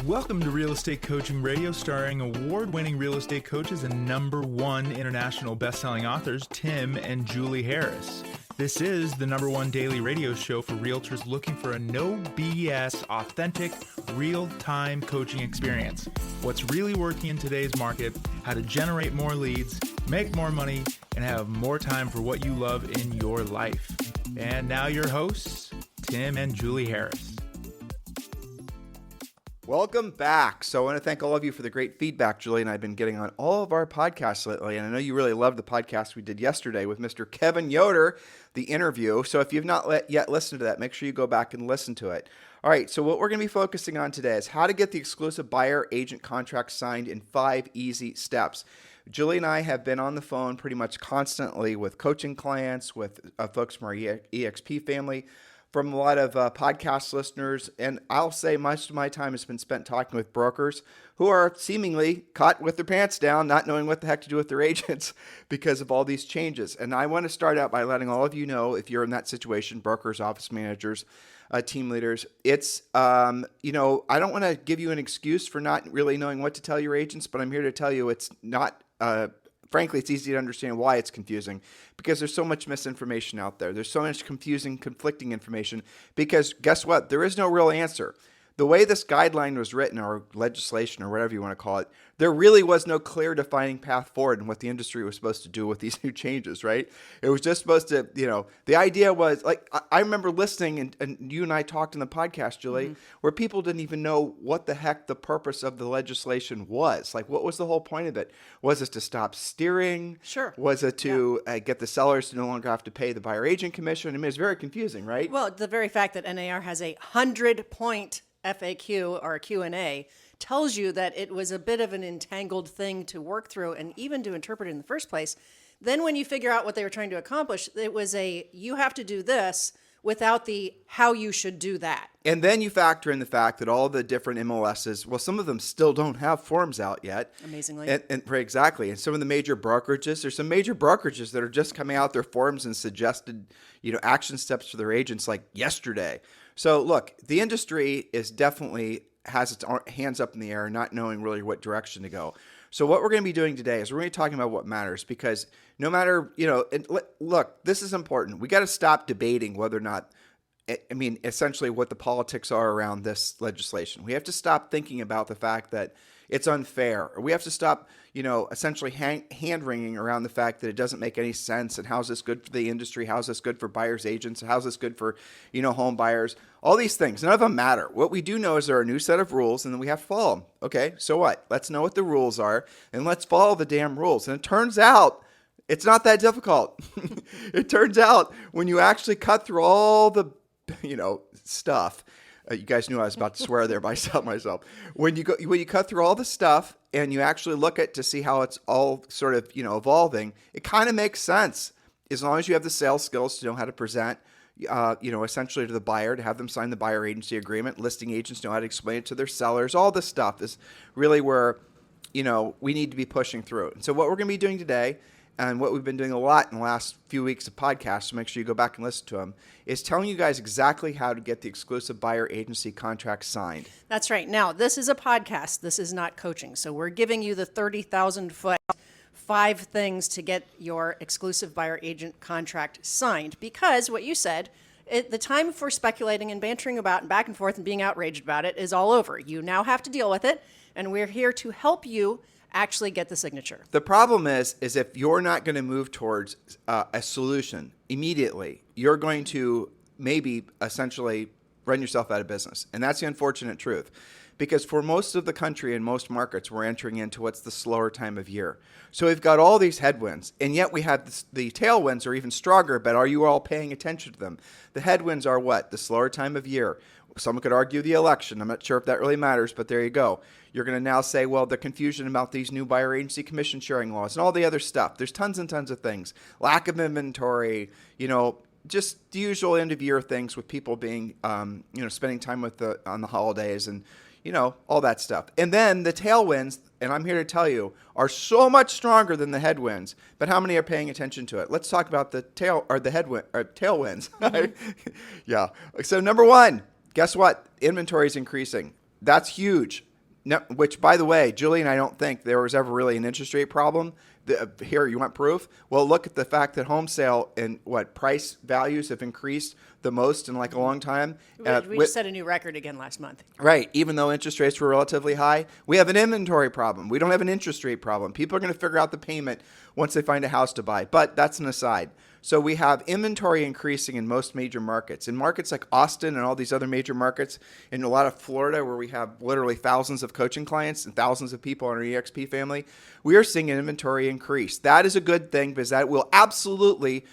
Welcome to Real Estate Coaching Radio, starring award-winning real estate coaches and #1 international best-selling authors, Tim and Julie Harris. This is the #1 daily radio show for realtors looking for a no BS, authentic, real-time coaching experience. What's really working in today's market, how to generate more leads, make more money, and have more time for what you love in your life. And now your hosts, Tim and Julie Harris. Welcome back. So I want to thank all of you for the great feedback Julie and I have been getting on all of our podcasts lately. And I know you really loved the podcast we did yesterday with Mr. Kevin Yoder, the interview. So if you've not yet listened to that, make sure you go back and listen to it. All right, so what we're going to be focusing on today is how to get the exclusive buyer agent contract signed in 5 easy steps. Julie and I have been on the phone pretty much constantly with coaching clients, with folks from our EXP family, from a lot of podcast listeners, and I'll say most of my time has been spent talking with brokers who are seemingly caught with their pants down, not knowing what the heck to do with their agents because of all these changes. And I want to start out by letting all of you know, if you're in that situation, brokers, office managers, team leaders, it's, I don't want to give you an excuse for not really knowing what to tell your agents, but I'm here to tell you it's not, frankly, it's easy to understand why it's confusing because there's so much misinformation out there. There's so much confusing, conflicting information because guess what? There is no real answer. The way this guideline was written or legislation or whatever you want to call it, there really was no clear defining path forward in what the industry was supposed to do with these new changes, right? It was just supposed to, the idea was like, I remember listening and you and I talked in the podcast, Julie, where people didn't even know what the heck the purpose of the legislation was. Like, what was the whole point of it? Was it to stop steering? Sure. Was it to get the sellers to no longer have to pay the buyer agent commission? I mean, it's very confusing, right? Well, the very fact that NAR has a 100-point FAQ or a Q&A tells you that it was a bit of an entangled thing to work through and even to interpret in the first place. Then when you figure out what they were trying to accomplish, it was you have to do this without the how you should do that. And then you factor in the fact that all the different MLSs, well, some of them still don't have forms out yet. Amazingly. Exactly. And some of the major brokerages, there's some major brokerages that are just coming out with their forms and suggested, action steps for their agents like yesterday. So look, the industry is definitely has its hands up in the air, not knowing really what direction to go. So what we're going to be doing today is we're going to be talking about what matters because no matter, look, this is important. We got to stop debating whether or not, essentially what the politics are around this legislation. We have to stop thinking about the fact that it's unfair. Or we have to stop, essentially hand-wringing around the fact that it doesn't make any sense and how's this good for the industry, how's this good for buyers agents, how's this good for, home buyers. All these things, none of them matter. What we do know is there are a new set of rules and then we have to follow them. Okay, so what? Let's know what the rules are and let's follow the damn rules. And it turns out it's not that difficult. It turns out when you actually cut through all the, stuff, you guys knew I was about to swear there myself. When you cut through all the stuff and you actually look at to see how it's all sort of, evolving, it kind of makes sense as long as you have the sales skills to know how to present, essentially to the buyer, to have them sign the buyer agency agreement. Listing agents know how to explain it to their sellers. All this stuff is really where, we need to be pushing through. And so what we're going to be doing today, and what we've been doing a lot in the last few weeks of podcasts, so make sure you go back and listen to them, is telling you guys exactly how to get the exclusive buyer agency contract signed. That's right. Now, this is a podcast. This is not coaching. So we're giving you the 30,000-foot 5 things to get your exclusive buyer agent contract signed. Because what you said, the time for speculating and bantering about and back and forth and being outraged about it is all over. You now have to deal with it, and we're here to help you actually get the signature. The problem is if you're not going to move towards a solution immediately, you're going to maybe essentially run yourself out of business. And that's the unfortunate truth. Because for most of the country and most markets, we're entering into what's the slower time of year. So we've got all these headwinds, and yet we have the tailwinds are even stronger, but are you all paying attention to them? The headwinds are what? The slower time of year. Someone could argue the election. I'm not sure if that really matters, but there you go. You're going to now say, well, the confusion about these new buyer agency commission sharing laws and all the other stuff. There's tons and tons of things. Lack of inventory, just the usual end of year things with people being, spending time on the holidays and, all that stuff. And then the tailwinds, and I'm here to tell you, are so much stronger than the headwinds. But how many are paying attention to it? Let's talk about the tailwinds. Yeah. So number one, guess what? Inventory is increasing. That's huge. No, which, by the way, Julie and I don't think there was ever really an interest rate problem. Here, you want proof? Well, look at the fact that home sale and price values have increased the most in like a long time. We just set a new record again last month. Right. Even though interest rates were relatively high, we have an inventory problem. We don't have an interest rate problem. People are going to figure out the payment once they find a house to buy. But that's an aside. So we have inventory increasing in most major markets. In markets like Austin and all these other major markets, in a lot of Florida where we have literally thousands of coaching clients and thousands of people in our EXP family, we are seeing an inventory increase. That is a good thing because that will absolutely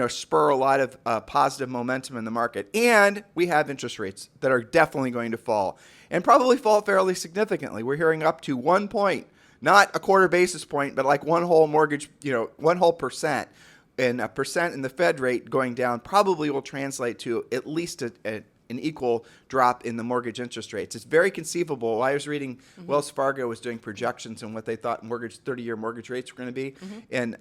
spur a lot of positive momentum in the market. And we have interest rates that are definitely going to fall and probably fall fairly significantly. We're hearing up to 1 point, not a quarter basis point, but like one whole mortgage, 1 whole percent. And a percent in the Fed rate going down probably will translate to at least an equal drop in the mortgage interest rates. It's very conceivable. I was reading Wells Fargo was doing projections on what they thought 30-year mortgage rates were going to be. And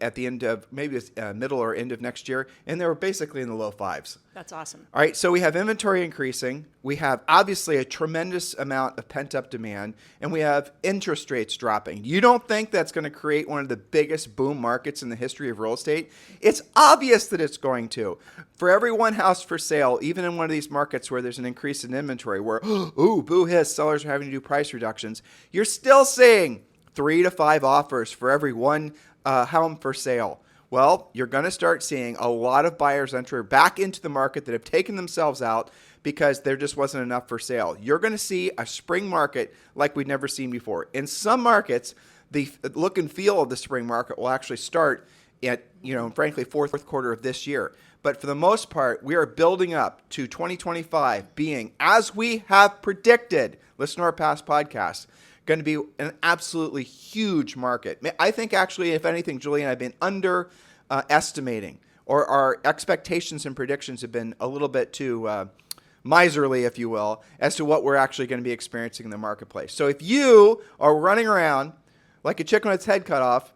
at the end of maybe middle or end of next year, and they were basically in the low fives. That's awesome. All right, so we have inventory increasing. We have obviously a tremendous amount of pent-up demand, and we have interest rates dropping. You don't think that's going to create one of the biggest boom markets in the history of real estate? It's obvious that it's going to. For every one house for sale, even in one of these markets where there's an increase in inventory, where, ooh, boo-hiss, sellers are having to do price reductions, you're still seeing 3 to 5 offers for every one home for sale. Well, you're going to start seeing a lot of buyers enter back into the market that have taken themselves out because there just wasn't enough for sale. You're going to see a spring market like we've never seen before. In some markets, the look and feel of the spring market will actually start at, frankly, fourth quarter of this year. But for the most part, we are building up to 2025 being, as we have predicted, listen to our past podcasts, going to be an absolutely huge market. I think actually, if anything, Julie and I have been underestimating, or our expectations and predictions have been a little bit too miserly, if you will, as to what we're actually going to be experiencing in the marketplace. So if you are running around like a chicken with its head cut off,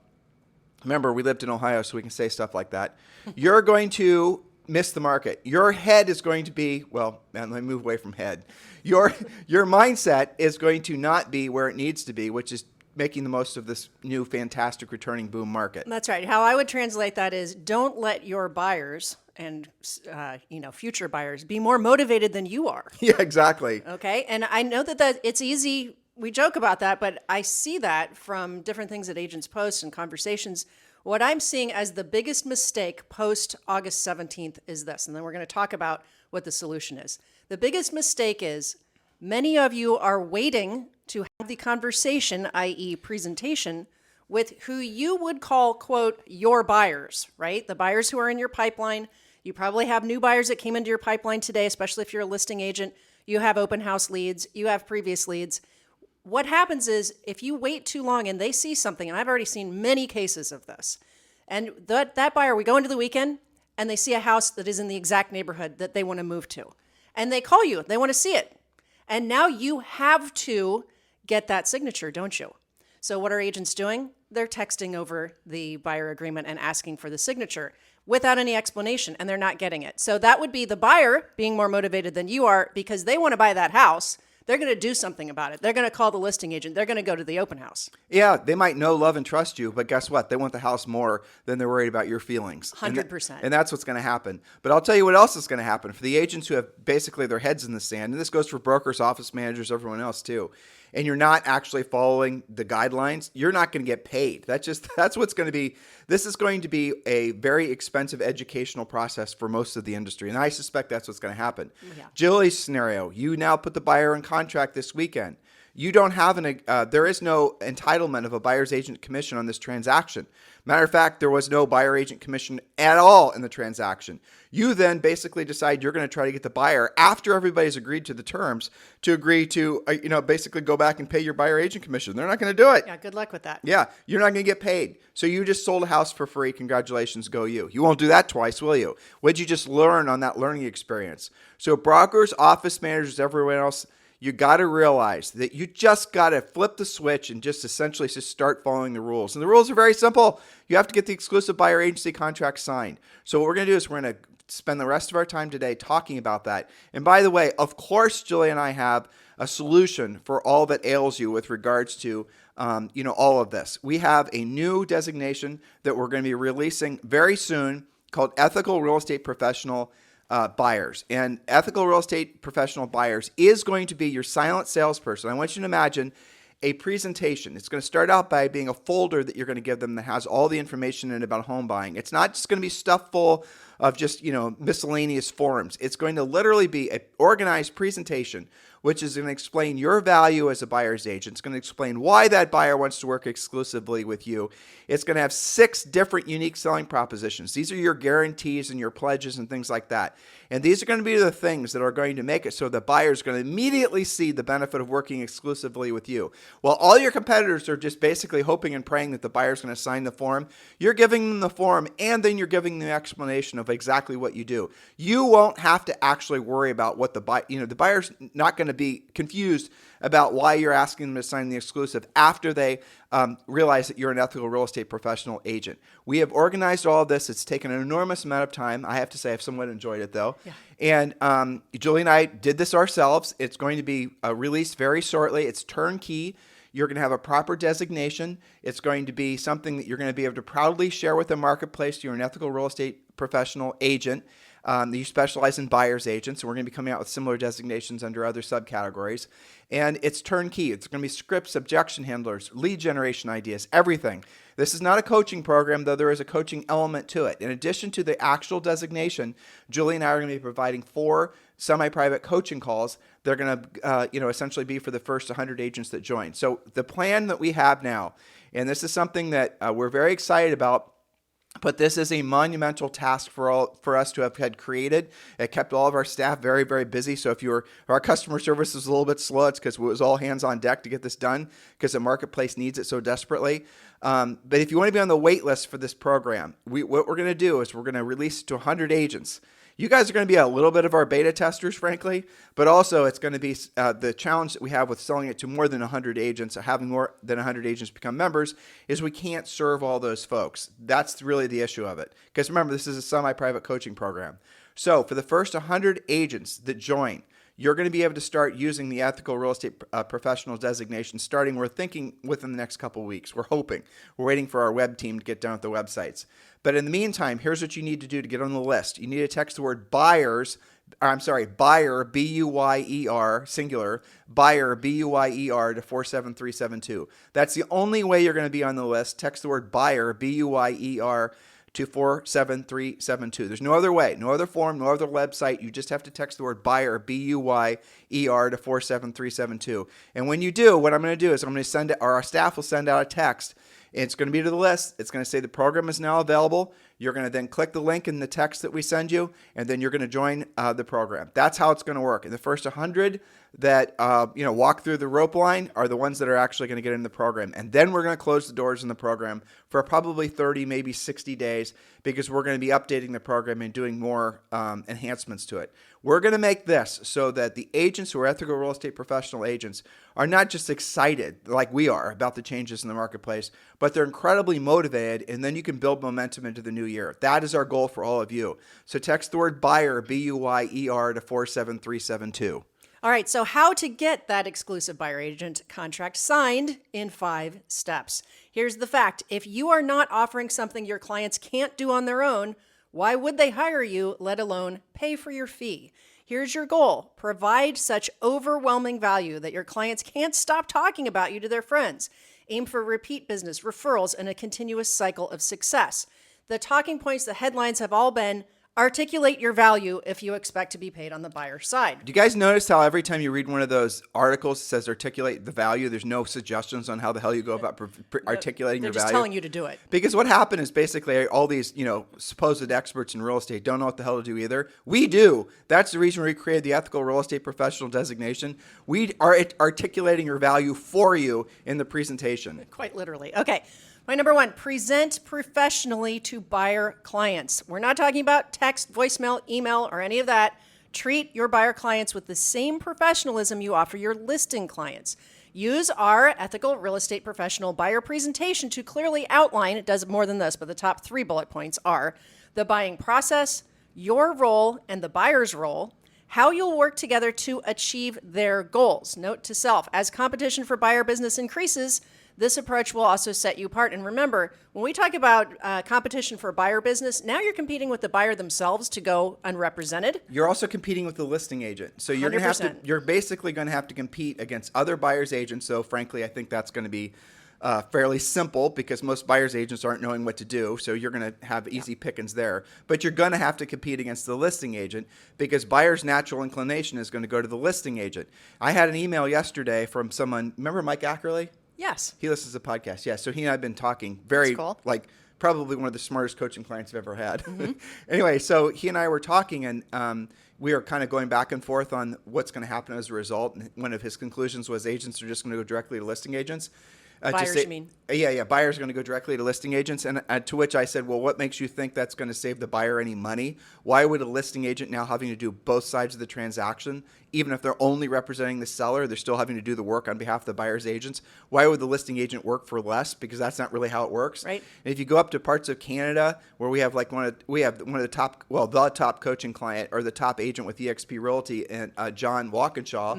remember, we lived in Ohio, so we can say stuff like that, you're going to miss the market. Your head is going to be, well, man, let me move away from head. Your mindset is going to not be where it needs to be, which is making the most of this new fantastic returning boom market. That's right. How I would translate that is don't let your buyers and future buyers be more motivated than you are. Yeah, exactly. Okay. And I know that it's easy. We joke about that, but I see that from different things that agents post and conversations. What I'm seeing as the biggest mistake post August 17th is this, and then we're going to talk about what the solution is. The biggest mistake is many of you are waiting to have the conversation, i.e. presentation, with who you would call, quote, your buyers, right? The buyers who are in your pipeline. You probably have new buyers that came into your pipeline today, especially if you're a listing agent. You have open house leads. You have previous leads. What happens is if you wait too long and they see something, and I've already seen many cases of this, and that buyer, we go into the weekend and they see a house that is in the exact neighborhood that they want to move to. And they call you, they want to see it. And now you have to get that signature, don't you? So what are agents doing? They're texting over the buyer agreement and asking for the signature without any explanation, and they're not getting it. So that would be the buyer being more motivated than you are because they want to buy that house. They're going to do something about it. They're going to call the listing agent. They're going to go to the open house. Yeah, they might know, love, and trust you, but guess what? They want the house more than they're worried about your feelings. 100%. And that's what's going to happen. But I'll tell you what else is going to happen. For the agents who have basically their heads in the sand, and this goes for brokers, office managers, everyone else too, and you're not actually following the guidelines, you're not going to get paid. That's what's going to be. This is going to be a very expensive educational process for most of the industry, and I suspect that's what's going to happen. Yeah. Julie's scenario, you now put the buyer in contract this weekend. You don't have there is no entitlement of a buyer's agent commission on this transaction. Matter of fact, there was no buyer agent commission at all in the transaction. You then basically decide you're going to try to get the buyer, after everybody's agreed to the terms, to agree to, basically go back and pay your buyer agent commission. They're not going to do it. Yeah, good luck with that. Yeah, you're not going to get paid. So you just sold a house for free. Congratulations, go you. You won't do that twice, will you? What did you just learn on that learning experience? So brokers, office managers, everyone else, you got to realize that you just got to flip the switch and just essentially just start following the rules. And the rules are very simple. You have to get the exclusive buyer agency contract signed. So what we're going to do is we're going to spend the rest of our time today talking about that. And by the way, of course, Julie and I have a solution for all that ails you with regards to all of this. We have a new designation that we're going to be releasing very soon called Ethical Real Estate Professional Buyers. And Ethical Real Estate Professional Buyers is going to be your silent salesperson. I want you to imagine a presentation. It's going to start out by being a folder that you're going to give them that has all the information in it about home buying. It's not just going to be stuff full of just, miscellaneous forms. It's going to literally be an organized presentation, which is going to explain your value as a buyer's agent. It's going to explain why that buyer wants to work exclusively with you. It's going to have 6 different unique selling propositions. These are your guarantees and your pledges and things like that. And these are going to be the things that are going to make it so the buyer is going to immediately see the benefit of working exclusively with you. While all your competitors are just basically hoping and praying that the buyer is going to sign the form, you're giving them the form and then you're giving them the explanation of exactly what you do. You won't have to actually worry about what the buyer's not going to be confused about why you're asking them to sign the exclusive after they realize that you're an ethical real estate professional agent. We have organized all of this. It's taken an enormous amount of time. I have to say I've somewhat enjoyed it though. Yeah. And Julie and I did this ourselves. It's going to be released very shortly. It's turnkey. You're going to have a proper designation. It's going to be something that you're going to be able to proudly share with the marketplace. You're an ethical real estate professional agent. You specialize in buyer's agents, and we're going to be coming out with similar designations under other subcategories. And it's turnkey. It's going to be scripts, objection handlers, lead generation ideas, everything. This is not a coaching program, though there is a coaching element to it. In addition to the actual designation, Julie and I are going to be providing 4 semi-private coaching calls. They're going to, essentially be for the first 100 agents that join. So the plan that we have now, and this is something that we're very excited about, but this is a monumental task for us to have had created. It kept all of our staff very, very busy. So if our customer service was a little bit slow, it's because it was all hands on deck to get this done because the marketplace needs it so desperately. But if you want to be on the wait list for this program, what we're going to do is we're going to release it to 100 agents. You guys are going to be a little bit of our beta testers, frankly, but also it's going to be the challenge that we have with selling it to more than 100 agents, or having more than 100 agents become members, is we can't serve all those folks. That's really the issue of it. Because remember, this is a semi-private coaching program. So for the first 100 agents that join, you're going to be able to start using the ethical real estate professional designation we're thinking within the next couple of weeks. We're hoping. We're waiting for our web team to get done with the websites. But in the meantime, here's what you need to do to get on the list. You need to text the word buyer, B-U-Y-E-R, singular, buyer, B-U-Y-E-R to 47372. That's the only way you're going to be on the list. Text the word buyer, B-U-Y-E-R, to 47372. There's no other way, no other form, no other website. You just have to text the word buyer, B-U-Y-E-R, to 47372. And when you do, what I'm going to do is our staff will send out a text. It's going to be to the list. It's going to say the program is now available. You're going to then click the link in the text that we send you, and then you're going to join the program. That's how it's going to work. And the first 100 that walk through the rope line are the ones that are actually going to get in the program. And then we're going to close the doors in the program for probably 30, maybe 60 days, because we're going to be updating the program and doing more enhancements to it. We're going to make this so that the agents who are ethical real estate professional agents are not just excited like we are about the changes in the marketplace, but they're incredibly motivated, and then you can build momentum into the new year. That is our goal for all of you. So text the word buyer, B-U-Y-E-R, to 47372. All right, so how to get that exclusive buyer agent contract signed in 5 steps. Here's the fact. If you are not offering something your clients can't do on their own, why would they hire you, let alone pay for your fee? Here's your goal. Provide such overwhelming value that your clients can't stop talking about you to their friends. Aim for repeat business, referrals, and a continuous cycle of success. The talking points, the headlines have all been: articulate your value if you expect to be paid on the buyer side. Do you guys notice how every time you read one of those articles that says articulate the value, there's no suggestions on how the hell you go about articulating your value? They're just telling you to do it. Because what happened is basically all these, supposed experts in real estate don't know what the hell to do either. We do. That's the reason we created the ethical real estate professional designation. We are articulating your value for you in the presentation. Quite literally. Okay. Point number 1, present professionally to buyer clients. We're not talking about text, voicemail, email, or any of that. Treat your buyer clients with the same professionalism you offer your listing clients. Use our ethical real estate professional buyer presentation to clearly outline, it does more than this, but the top 3 bullet points are the buying process, your role and the buyer's role, how you'll work together to achieve their goals. Note to self, as competition for buyer business increases, this approach will also set you apart. And remember, when we talk about competition for buyer business, now you're competing with the buyer themselves to go unrepresented. You're also competing with the listing agent. So you're going to have to, 100%. you're basically going to have to compete against other buyers agents. So frankly, I think that's going to be fairly simple because most buyers agents aren't knowing what to do. So you're going to have easy pickings there. But you're going to have to compete against the listing agent because buyer's natural inclination is going to go to the listing agent. I had an email yesterday from someone, remember Mike Ackerley? Yes. He listens to podcasts. Yeah. So he and I have been talking very, That's cool. like, probably one of the smartest coaching clients I've ever had. Anyway, so he and I were talking, and we are kind of going back and forth on what's going to happen as a result. And one of his conclusions was agents are just going to go directly to listing agents. Buyers, you mean? Yeah. Buyers are going to go directly to listing agents. And to which I said, well, what makes you think that's going to save the buyer any money? Why would a listing agent now having to do both sides of the transaction, even if they're only representing the seller, they're still having to do the work on behalf of the buyer's agents? Why would the listing agent work for less? Because that's not really how it works. Right. And if you go up to parts of Canada where we have like one of the top, well, the top coaching client or the top agent with eXp Realty, and John Walkinshaw.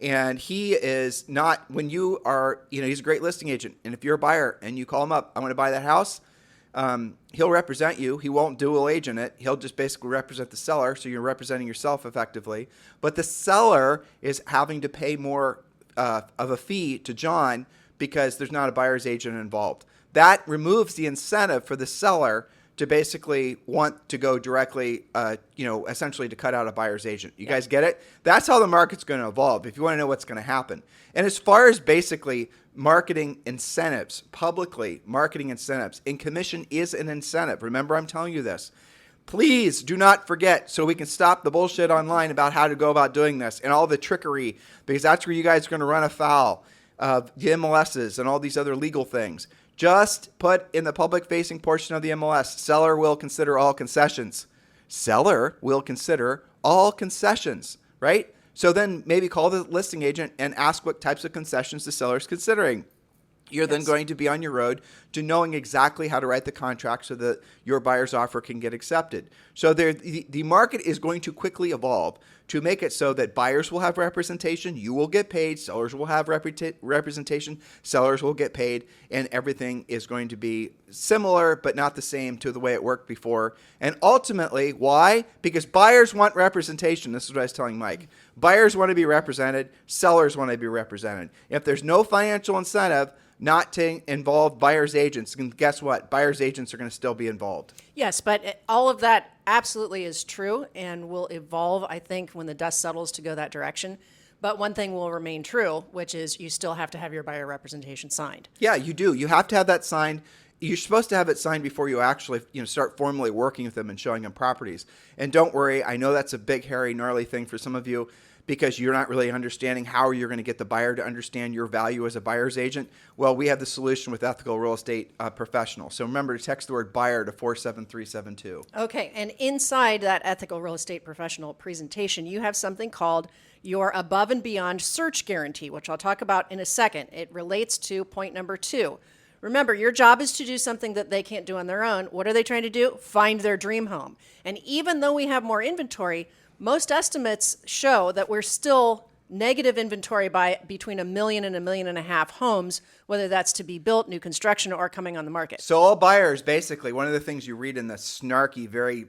And he is not, when you are, he's a great listing agent. And if you're a buyer and you call him up, I want to buy that house, he'll represent you. He won't dual agent it. He'll just basically represent the seller. So you're representing yourself effectively. But the seller is having to pay more of a fee to John because there's not a buyer's agent involved. That removes the incentive for the seller to basically want to go directly, essentially to cut out a buyer's agent. You guys get it? That's how the market's going to evolve if you want to know what's going to happen. And as far as basically marketing incentives, publicly marketing incentives, and commission is an incentive. Remember, I'm telling you this. Please do not forget so we can stop the bullshit online about how to go about doing this and all the trickery, because that's where you guys are going to run afoul of the MLSs and all these other legal things. Just put in the public-facing portion of the MLS, seller will consider all concessions. Seller will consider all concessions, right? So then maybe call the listing agent and ask what types of concessions the seller is considering. You're then going to be on your road to knowing exactly how to write the contract so that your buyer's offer can get accepted. So the market is going to quickly evolve to make it so that buyers will have representation, you will get paid, sellers will have representation, sellers will get paid, and everything is going to be similar but not the same to the way it worked before. And ultimately, why? Because buyers want representation. This is what I was telling Mike. Buyers want to be represented, sellers want to be represented. If there's no financial incentive not to involve buyer's agents, and guess what? Buyer's agents are going to still be involved. Yes, but all of that absolutely is true and will evolve, I think, when the dust settles to go that direction. But one thing will remain true, which is you still have to have your buyer representation signed. Yeah, you do. You have to have that signed. You're supposed to have it signed before you actually start formally working with them and showing them properties. And don't worry, I know that's a big, hairy, gnarly thing for some of you, because you're not really understanding how you're going to get the buyer to understand your value as a buyer's agent. Well, we have the solution with Ethical Real Estate Professional. So remember to text the word buyer to 47372. Okay, and inside that Ethical Real Estate Professional presentation, you have something called your above and beyond search guarantee, which I'll talk about in a second. It relates to point number 2. Remember, your job is to do something that they can't do on their own. What are they trying to do? Find their dream home. And even though we have more inventory, most estimates show that we're still negative inventory by between 1 million and 1.5 million homes, whether that's to be built, new construction, or coming on the market. So all buyers, basically, one of the things you read in the snarky, very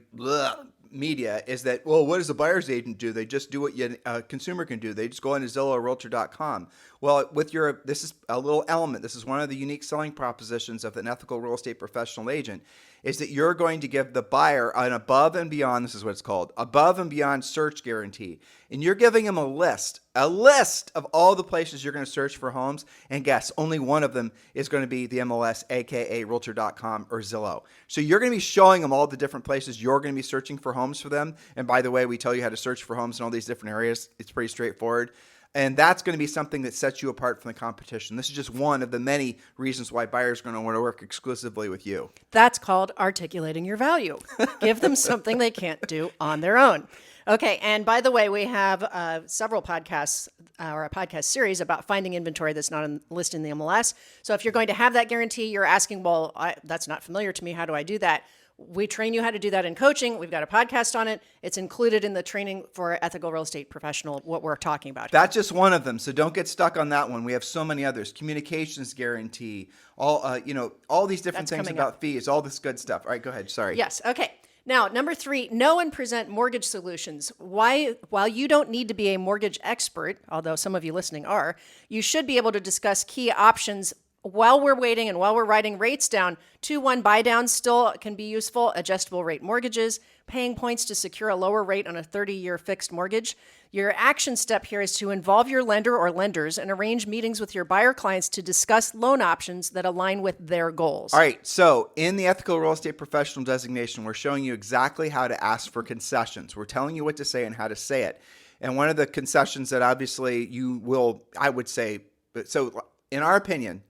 media is that, well, what does a buyer's agent do? They just do what a consumer can do. They just go into Zillow or Realtor.com. Well, this is a little element. This is one of the unique selling propositions of an ethical real estate professional agent, is that you're going to give the buyer an above and beyond, this is what it's called, above and beyond search guarantee. And you're giving them a list of all the places you're going to search for homes. And guess, only one of them is going to be the MLS, aka Realtor.com or Zillow. So you're going to be showing them all the different places you're going to be searching for homes for them. And by the way, we tell you how to search for homes in all these different areas. It's pretty straightforward. And that's going to be something that sets you apart from the competition. This is just one of the many reasons why buyers are going to want to work exclusively with you. That's called articulating your value. Give them something they can't do on their own. Okay, and by the way, we have several podcasts or a podcast series about finding inventory that's not listed in the MLS. So if you're going to have that guarantee, you're asking, well, that's not familiar to me. How do I do that? We train you how to do that in coaching. We've got a podcast on it. It's included in the training for ethical real estate professional, what we're talking about. That's just one of them. So don't get stuck on that one. We have so many others. Communications guarantee, all these different things about fees, all this good stuff. All right, go ahead. Sorry. Yes. Okay. Now, number 3, know and present mortgage solutions. While you don't need to be a mortgage expert, although some of you listening are, you should be able to discuss key options while we're waiting and while we're writing rates down. 2-1 buy downs still can be useful, adjustable rate mortgages, paying points to secure a lower rate on a 30-year fixed mortgage. Your action step here is to involve your lender or lenders and arrange meetings with your buyer clients to discuss loan options that align with their goals. All right. So in the ethical real estate professional designation, we're showing you exactly how to ask for concessions. We're telling you what to say and how to say it. And one of the concessions that obviously you will, I would say, so in our opinion,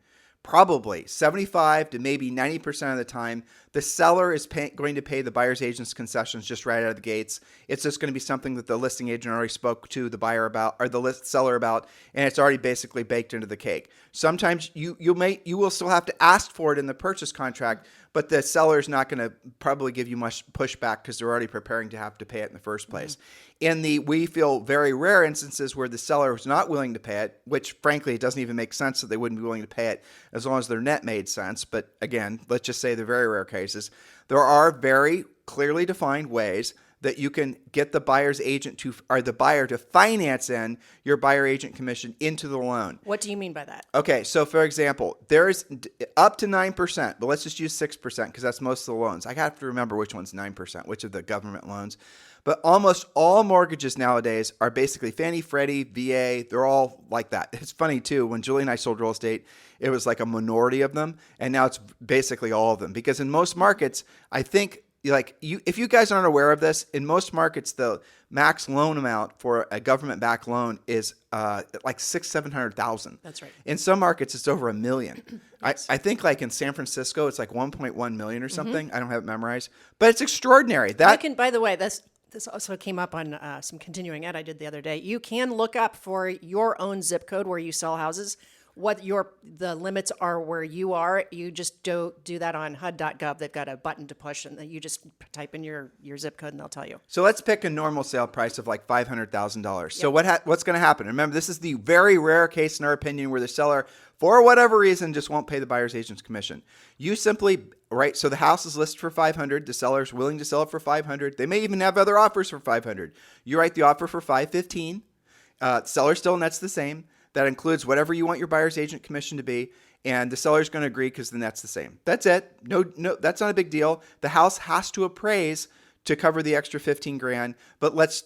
probably 75 to maybe 90% of the time, the seller is going to pay the buyer's agent's concessions just right out of the gates. It's just going to be something that the listing agent already spoke to the buyer about or the seller about, and it's already basically baked into the cake. Sometimes you will still have to ask for it in the purchase contract, but the seller is not going to probably give you much pushback because they're already preparing to have to pay it in the first place. In we feel very rare instances where the seller is not willing to pay it, which frankly, it doesn't even make sense that they wouldn't be willing to pay it as long as their net made sense. But again, let's just say the very rare cases. There are very clearly defined ways that you can get the buyer's agent the buyer to finance in your buyer agent commission into the loan. What do you mean by that? Okay, so for example, there's up to 9%, but let's just use 6% because that's most of the loans. I have to remember which one's 9%, which of the government loans. But almost all mortgages nowadays are basically Fannie, Freddie, VA. They're all like that. It's funny too, when Julie and I sold real estate, it was like a minority of them, and now it's basically all of them. Because in most markets, I think, if you guys aren't aware of this, in most markets, the max loan amount for a government-backed loan is like $600,000-$700,000. That's right. In some markets, it's over $1 million. Yes. I think like in San Francisco, it's like 1.1 million or something. I don't have it memorized, but it's extraordinary. By the way, this also came up on some continuing ed I did the other day. You can look up for your own zip code where you sell houses, what the limits are where you are. You just do that on HUD.gov. They've got a button to push, and you just type in your zip code, and they'll tell you. So let's pick a normal sale price of like $500,000. So what's going to happen? Remember, this is the very rare case in our opinion where the seller, for whatever reason, just won't pay the buyer's agent's commission. You simply, so the house is listed for $500. The seller's willing to sell it for $500. They may even have other offers for $500. You write the offer for $515. The seller still nets the same. That includes whatever you want your buyer's agent commission to be, and the seller's going to agree because the net's the same. That's it. No, that's not a big deal. The house has to appraise to cover the extra $15,000, but let's,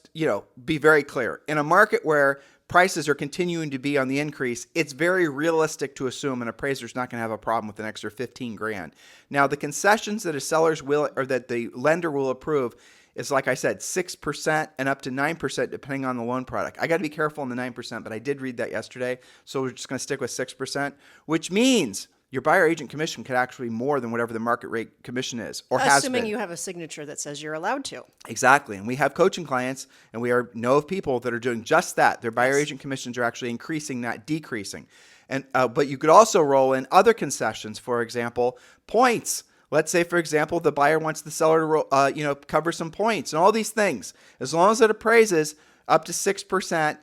be very clear. In a market where prices are continuing to be on the increase, it's very realistic to assume an appraiser's not going to have a problem with an extra $15,000. Now, the concessions that that the lender will approve is, like I said, 6% and up to 9% depending on the loan product. I got to be careful on the 9%, but I did read that yesterday, so we're just going to stick with 6%, which means your buyer agent commission could actually be more than whatever the market rate commission is or has been. Assuming you have a signature that says you're allowed to. Exactly. And we have coaching clients, and we know of people that are doing just that. Their buyer agent commissions are actually increasing, not decreasing. And but you could also roll in other concessions, for example, points. Let's say, for example, the buyer wants the seller to cover some points and all these things. As long as it appraises, up to 6%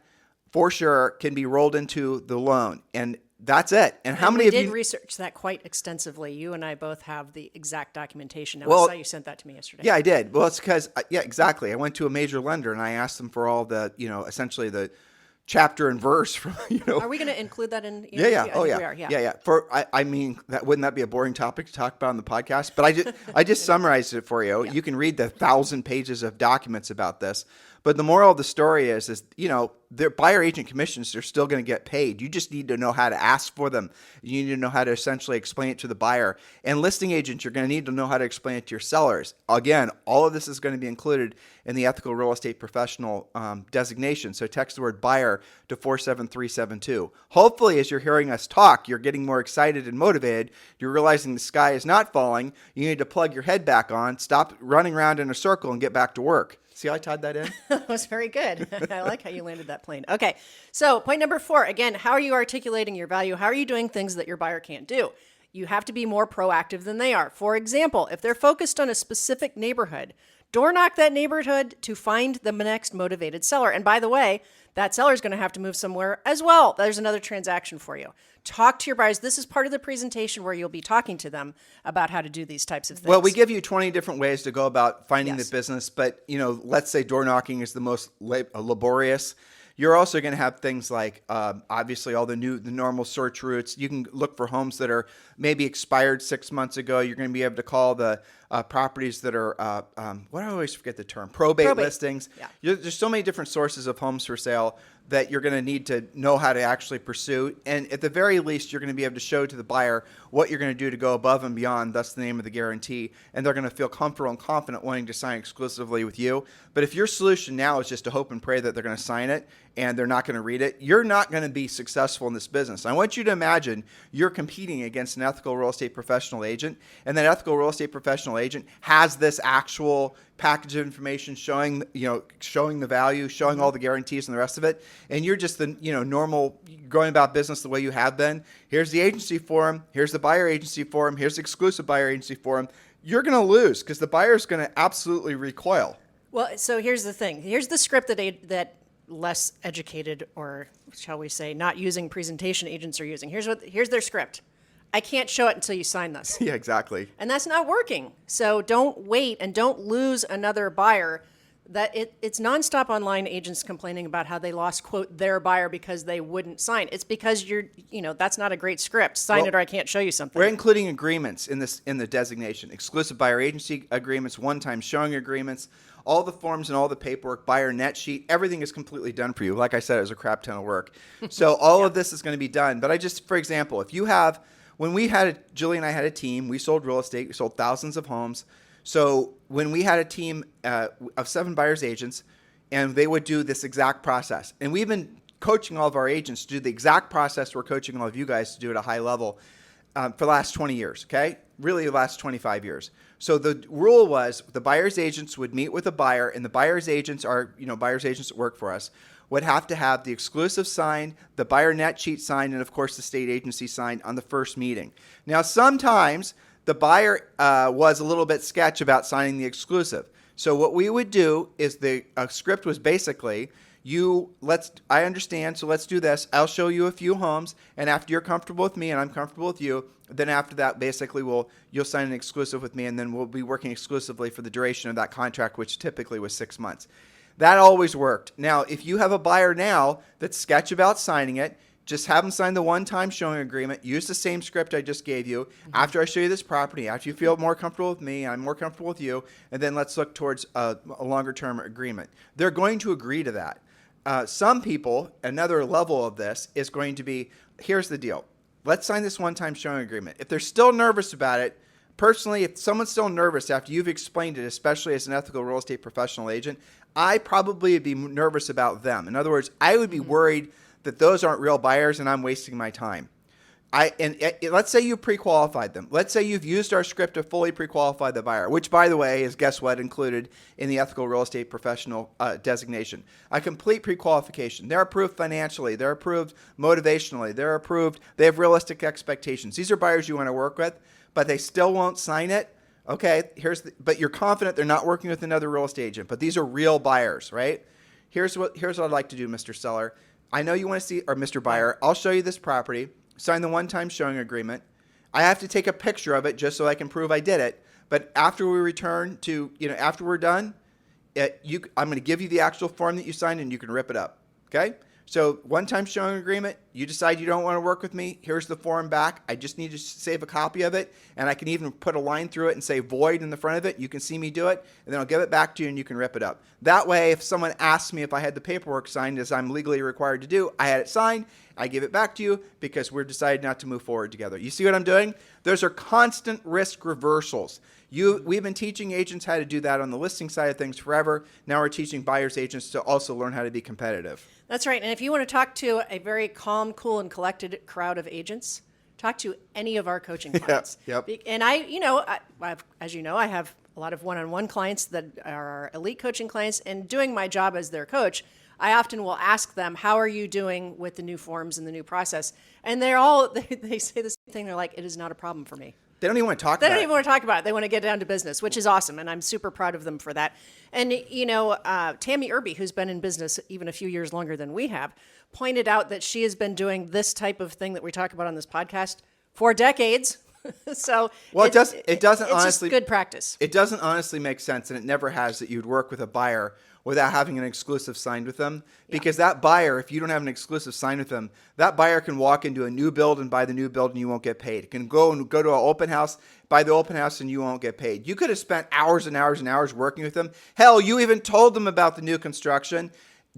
for sure can be rolled into the loan. And that's it. And how many of you did research that quite extensively? You and I both have the exact documentation. I saw you sent that to me yesterday. Yeah, I did. Well, it's because, exactly. I went to a major lender and I asked them for all the, essentially the chapter and verse from, Are we going to include that in? Yeah. Oh, yeah. We are, yeah. Yeah. I mean, wouldn't that be a boring topic to talk about on the podcast? But I just summarized it for you. Yeah. You can read the 1,000 pages of documents about this. But the moral of the story is their buyer agent commissions are still going to get paid. You just need to know how to ask for them. You need to know how to essentially explain it to the buyer. And listing agents, you're going to need to know how to explain it to your sellers. Again, all of this is going to be included in the ethical real estate professional designation. So text the word buyer to 47372. Hopefully, as you're hearing us talk, you're getting more excited and motivated. You're realizing the sky is not falling. You need to plug your head back on, stop running around in a circle, and get back to work. See how I tied that in? That was very good. I like how you landed that plane. Okay, so point number 4, again, how are you articulating your value? How are you doing things that your buyer can't do? You have to be more proactive than they are. For example, if they're focused on a specific neighborhood, door knock that neighborhood to find the next motivated seller. And by the way, that seller is going to have to move somewhere as well. There's another transaction for you. Talk to your buyers. This is part of the presentation where you'll be talking to them about how to do these types of things. Well, we give you 20 different ways to go about finding Yes. the business, but let's say door knocking is the most laborious. You're also going to have things like, obviously, all the normal search routes. You can look for homes that are maybe expired 6 months ago. You're going to be able to call the properties that are, what I always forget the term, probate listings. Yeah. There's so many different sources of homes for sale that you're going to need to know how to actually pursue. And at the very least, you're going to be able to show to the buyer what you're going to do to go above and beyond, thus the name of the guarantee. And they're going to feel comfortable and confident wanting to sign exclusively with you. But if your solution now is just to hope and pray that they're going to sign it and they're not going to read it, you're not going to be successful in this business. I want you to imagine you're competing against an ethical real estate professional agent, and that ethical real estate professional agent has this actual package of information showing the value, showing all the guarantees and the rest of it, and you're just the normal going about business the way you have been. Here's the agency form, here's the buyer agency form, here's the exclusive buyer agency form. You're going to lose because the buyer's going to absolutely recoil. Well, so here's the thing. Here's the script that less educated, or shall we say, not using presentation agents are using. Here's their script. I can't show it until you sign this. Yeah, exactly. And that's not working. So don't wait and don't lose another buyer. It's nonstop online agents complaining about how they lost, quote, their buyer because they wouldn't sign. It's because that's not a great script. Sign it or I can't show you something. We're including agreements in the designation. Exclusive buyer agency agreements, one-time showing agreements, all the forms and all the paperwork, buyer net sheet, everything is completely done for you. Like I said, it was a crap ton of work. So all of this is going to be done. But for example, if you have, when Julie and I had a team, we sold real estate, we sold thousands of homes. So when we had a team of 7 buyers agents, and they would do this exact process. And we've been coaching all of our agents to do the exact process we're coaching all of you guys to do at a high level for the last 20 years, okay? Really the last 25 years. So the rule was the buyer's agents would meet with a buyer, and the buyer's agents are, buyer's agents that work for us, would have to have the exclusive signed, the buyer net sheet signed, and of course the state agency signed on the first meeting. Now sometimes the buyer was a little bit sketch about signing the exclusive. So what we would do is the script was basically, I understand, so let's do this. I'll show you a few homes, and after you're comfortable with me and I'm comfortable with you, then after that, basically, you'll sign an exclusive with me, and then we'll be working exclusively for the duration of that contract, which typically was 6 months. That always worked. Now, if you have a buyer now that's sketch about signing it, just have them sign the one-time showing agreement. Use the same script I just gave you. Mm-hmm. After I show you this property, after you feel more comfortable with me, I'm more comfortable with you, and then let's look towards a longer-term agreement. They're going to agree to that. Some people, another level of this is going to be, here's the deal. Let's sign this one-time showing agreement. If they're still nervous about it, personally, if someone's still nervous after you've explained it, especially as an ethical real estate professional agent, I probably would be nervous about them. In other words, I would be worried that those aren't real buyers and I'm wasting my time. Let's say you pre-qualified them. Let's say you've used our script to fully pre-qualify the buyer, which, by the way, is, guess what, included in the ethical real estate professional designation. A complete pre-qualification. They're approved financially. They're approved motivationally. They're approved. They have realistic expectations. These are buyers you want to work with, but they still won't sign it. Okay, but you're confident they're not working with another real estate agent, but these are real buyers, right? Here's what I'd like to do, Mr. Seller. I know you want to see, or Mr. Buyer, I'll show you this property. Sign the one-time showing agreement. I have to take a picture of it just so I can prove I did it. But after we return to, after we're done, I'm going to give you the actual form that you signed and you can rip it up. Okay? So one-time showing agreement, you decide you don't want to work with me. Here's the form back. I just need to save a copy of it. And I can even put a line through it and say void in the front of it. You can see me do it. And then I'll give it back to you and you can rip it up. That way, if someone asks me if I had the paperwork signed as I'm legally required to do, I had it signed. I give it back to you because we're decided not to move forward together. You see what I'm doing? Those are constant risk reversals. We've been teaching agents how to do that on the listing side of things forever. Now we're teaching buyers agents to also learn how to be competitive. That's right. And if you want to talk to a very calm, cool, and collected crowd of agents, talk to any of our coaching clients. Yep. And as you know, I have a lot of one-on-one clients that are our elite coaching clients, and doing my job as their coach, I often will ask them, how are you doing with the new forms and the new process? And they say the same thing. They're like, it is not a problem for me. They don't even want to talk They about don't it. even want to talk about it. They want to get down to business, which is awesome. And I'm super proud of them for that. And, Tammy Irby, who's been in business even a few years longer than we have, pointed out that she has been doing this type of thing that we talk about on this podcast for decades. So Well, it doesn't it's honestly, just good practice. It doesn't honestly make sense, and it never has, that you'd work with a buyer without having an exclusive signed with them. Because that buyer, if you don't have an exclusive signed with them, that buyer can walk into a new build and buy the new build and you won't get paid. It can go to an open house, buy the open house, and you won't get paid. You could have spent hours and hours and hours working with them. Hell, you even told them about the new construction.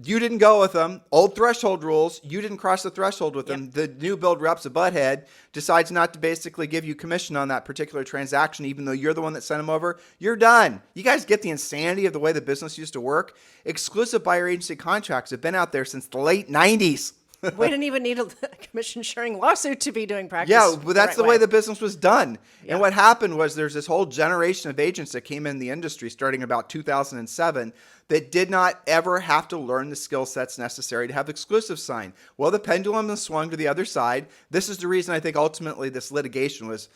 You didn't go with them. Old threshold rules. You didn't cross the threshold with them. The new build rep's a butthead, decides not to basically give you commission on that particular transaction, even though you're the one that sent them over. You're done. You guys get the insanity of the way the business used to work? Exclusive buyer agency contracts have been out there since the late 90s. We didn't even need a commission sharing lawsuit to be doing practice. Yeah, but that's the way the the business was done. Yeah. And what happened was there's this whole generation of agents that came in the industry starting about 2007 that did not ever have to learn the skill sets necessary to have exclusive sign. Well, the pendulum has swung to the other side. This is the reason I think ultimately this litigation is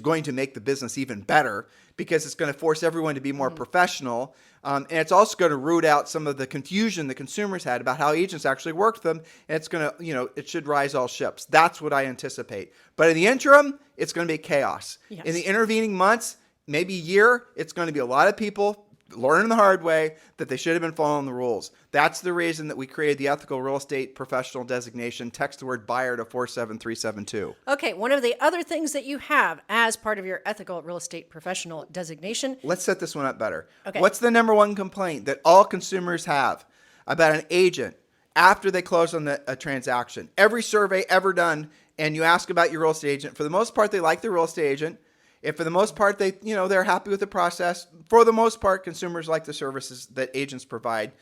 going to make the business even better, because it's going to force everyone to be more professional. And it's also going to root out some of the confusion the consumers had about how agents actually worked them. And it's going to, it should rise all ships. That's what I anticipate. But in the interim, it's going to be chaos. Yes. In the intervening months, maybe a year, it's going to be a lot of people learning the hard way that they should have been following the rules. That's the reason that we created the ethical real estate professional designation. Text the word buyer to 47372. Okay, one of the other things that you have as part of your ethical real estate professional designation. Let's set this one up better. Okay. What's the number one complaint that all consumers have about an agent after they close on a transaction? Every survey ever done, and you ask about your real estate agent, for the most part, they like the real estate agent. If for the most part, they're happy with the process. For the most part, consumers like the services that agents provide,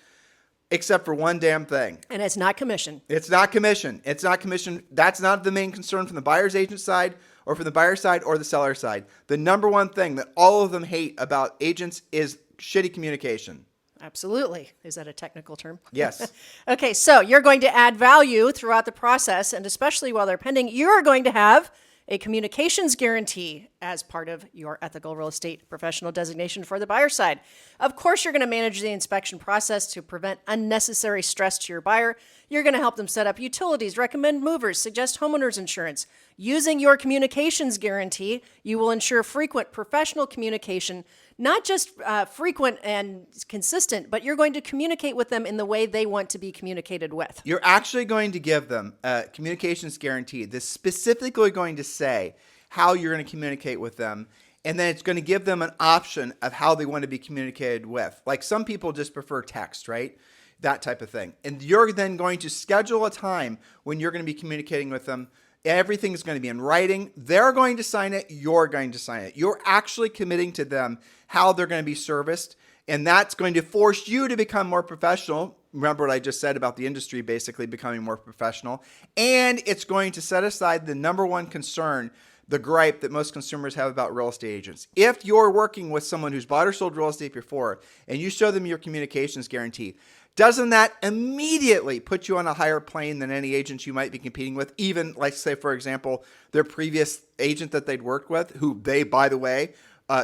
except for one damn thing. And it's not commission. It's not commission. It's not commission. That's not the main concern from the buyer's agent side or from the buyer side or the seller side. The number one thing that all of them hate about agents is shitty communication. Absolutely. Is that a technical term? Yes. Okay, so you're going to add value throughout the process, and especially while they're pending, you're going to have a communications guarantee as part of your ethical real estate professional designation for the buyer side. Of course, you're going to manage the inspection process to prevent unnecessary stress to your buyer. You're going to help them set up utilities, recommend movers, suggest homeowners insurance. Using your communications guarantee, you will ensure frequent professional communication, not just frequent and consistent, but you're going to communicate with them in the way they want to be communicated with. You're actually going to give them a communications guarantee that's specifically going to say how you're going to communicate with them. And then it's going to give them an option of how they want to be communicated with. Like some people just prefer text, right? That type of thing. And you're then going to schedule a time when you're going to be communicating with them. Everything's going to be in writing. They're going to sign it. You're going to sign it. You're actually committing to them how they're going to be serviced. And that's going to force you to become more professional. Remember what I just said about the industry basically becoming more professional. And it's going to set aside the number one concern, the gripe that most consumers have about real estate agents. If you're working with someone who's bought or sold real estate before and you show them your communications guarantee, doesn't that immediately put you on a higher plane than any agents you might be competing with? Even, like, say, for example, their previous agent that they'd worked with, who they, by the way,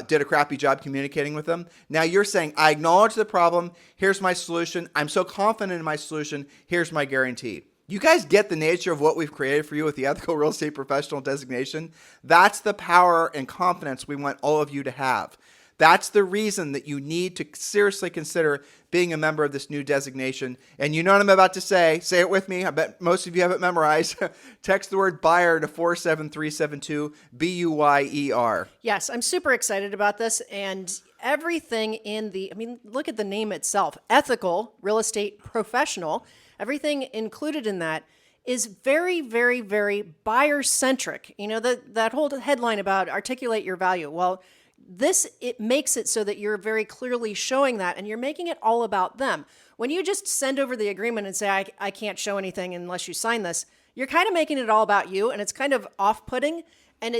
did a crappy job communicating with them. Now you're saying, I acknowledge the problem. Here's my solution. I'm so confident in my solution. Here's my guarantee. You guys get the nature of what we've created for you with the ethical real estate professional designation? That's the power and confidence we want all of you to have. That's the reason that you need to seriously consider being a member of this new designation. And you know what I'm about to say. Say it with me. I bet most of you have it memorized. Text the word buyer to 47372, BUYER. Yes, I'm super excited about this. And everything look at the name itself, ethical real estate professional. Everything included in that is very, very, very buyer-centric. You know, that whole headline about articulate your value. Well, it makes it so that you're very clearly showing that, and you're making it all about them. When you just send over the agreement and say, I can't show anything unless you sign this, you're kind of making it all about you, and it's kind of off-putting, and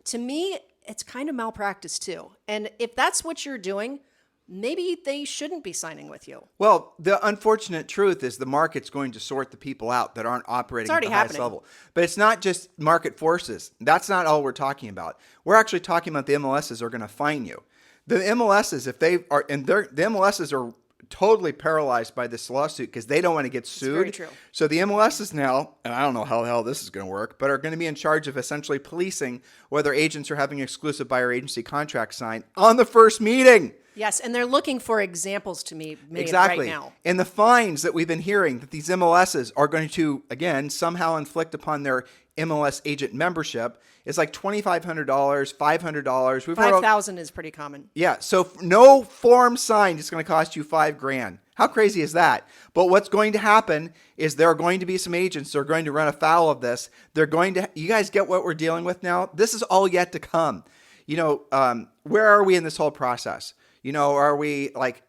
to me, it's kind of malpractice too. And if that's what you're doing, maybe they shouldn't be signing with you. Well, the unfortunate truth is the market's going to sort the people out that aren't operating at the highest level. But it's not just market forces. That's not all we're talking about. We're actually talking about the MLSs are going to fine you. The MLSs, if they are, and the MLSs are totally paralyzed by this lawsuit because they don't want to get sued. Very true. So the MLSs now, and I don't know how the hell this is going to work, but are going to be in charge of essentially policing whether agents are having exclusive buyer agency contracts signed on the first meeting. Yes, and they're looking for examples to be made Exactly. right now. And the fines that we've been hearing that these MLSs are going to, again, somehow inflict upon their MLS agent membership is like $2,500, $500. $5,000 is pretty common. Yeah. So no form signed is going to cost you $5,000. How crazy is that? But what's going to happen is there are going to be some agents that are going to run afoul of this. They're going to, you guys get what we're dealing with now? This is all yet to come. You know, where are we in this whole process? You know, are we like,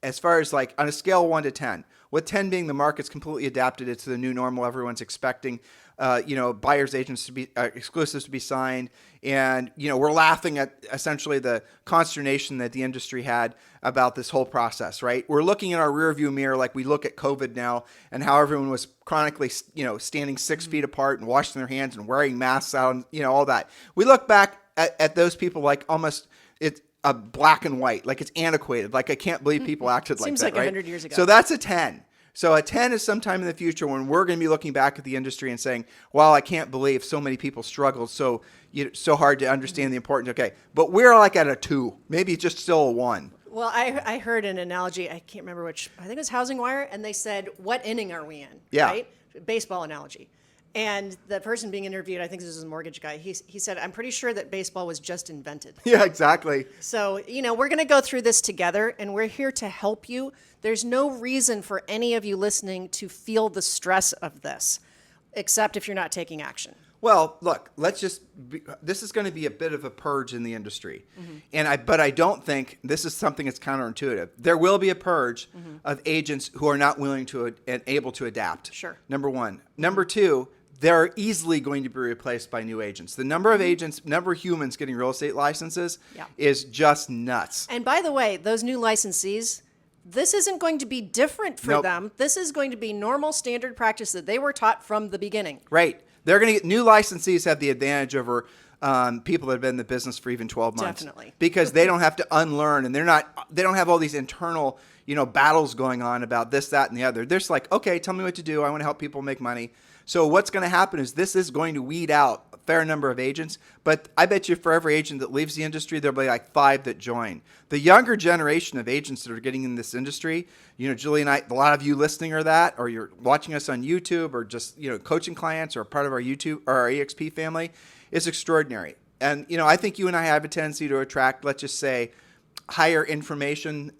as far as like on a scale of 1 to 10, with 10 being the market's completely adapted it to the new normal, everyone's expecting, you know, buyers agents to be exclusives to be signed. And, you know, we're laughing at essentially the consternation that the industry had about this whole process, right? We're looking in our rearview mirror like we look at COVID now and how everyone was chronically, you know, standing 6 feet apart and washing their hands and wearing masks out and, you know, all that. We look back at those people like almost it's a black and white, like it's antiquated. Like I can't believe people acted like that. Seems like right? 100 years ago. So that's a 10. So a 10 is sometime in the future when we're going to be looking back at the industry and saying, "Wow, I can't believe so many people struggled so hard to understand the importance." Okay, but we're like at a 2, maybe just still a 1. Well, I heard an analogy. I can't remember which. I think it was Housing Wire, and they said, "What inning are we in?" Yeah. Right? Baseball analogy. And the person being interviewed, I think this was a mortgage guy, he said, "I'm pretty sure that baseball was just invented." Yeah, exactly. So, you know, we're going to go through this together, and we're here to help you. There's no reason for any of you listening to feel the stress of this, except if you're not taking action. Well, look, this is going to be a bit of a purge in the industry. But I don't think this is something that's counterintuitive. There will be a purge of agents who are not willing to and able to adapt. Sure. Number one. Number two, they're easily going to be replaced by new agents. The number of agents, number of humans getting real estate licenses is just nuts. And by the way, those new licensees, this isn't going to be different for them. This is going to be normal standard practice that they were taught from the beginning. Right. They're going to get new licensees have the advantage over people that have been in the business for even 12 months. Definitely. Because they don't have to unlearn and they don't have all these internal, you know, battles going on about this, that, and the other. They're just like, okay, tell me what to do. I want to help people make money. So what's going to happen is this is going to weed out a fair number of agents, but I bet you for every agent that leaves the industry, there'll be like 5 that join. The younger generation of agents that are getting in this industry, you know, Julie and I, a lot of you listening are that, or you're watching us on YouTube or just, you know, coaching clients or part of our YouTube or our EXP family, is extraordinary. And, you know, I think you and I have a tendency to attract, let's just say, higher information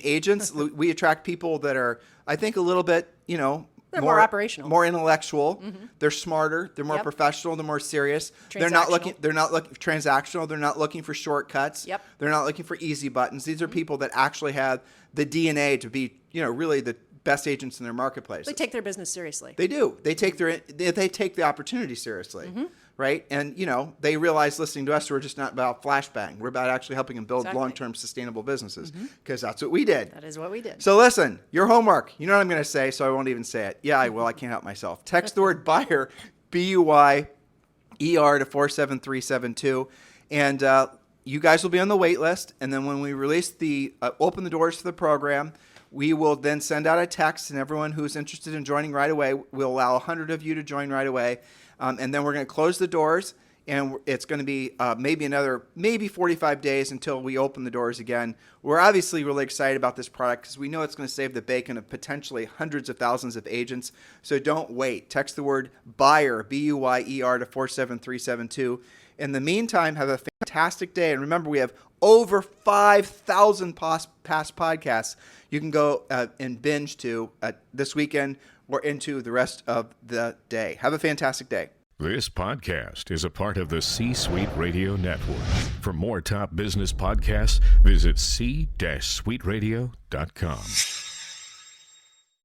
agents. We attract people that are, I think, a little bit, you know, they're more operational, more intellectual. They're smarter. They're more professional. They're more serious. They're not looking transactional. They're not looking for shortcuts. They're not looking for easy buttons. These are people that actually have the DNA to be, you know, really the best agents in their marketplace. They take their business seriously. They do. They take the opportunity seriously. Right? And, you know, they realize listening to us, we're just not about flashbang. We're about actually helping them build long-term sustainable businesses because that's what we did. That is what we did. So listen, your homework. You know what I'm going to say, so I won't even say it. Yeah, I will. I can't help myself. Text the word buyer, B-U-Y-E-R to 47372. And you guys will be on the wait list. And then when we release open the doors to the program, we will then send out a text, and everyone who's interested in joining right away, we'll allow 100 of you to join right away. And then we're going to close the doors, and it's going to be maybe 45 days until we open the doors again. We're obviously really excited about this product because we know it's going to save the bacon of potentially hundreds of thousands of agents. So don't wait. Text the word buyer, B-U-Y-E-R to 47372. In the meantime, have a fantastic day. And remember, we have over 5,000 past podcasts you can go and binge to this weekend or into the rest of the day. Have a fantastic day. This podcast is a part of the C-Suite Radio Network. For more top business podcasts, visit c-suiteradio.com.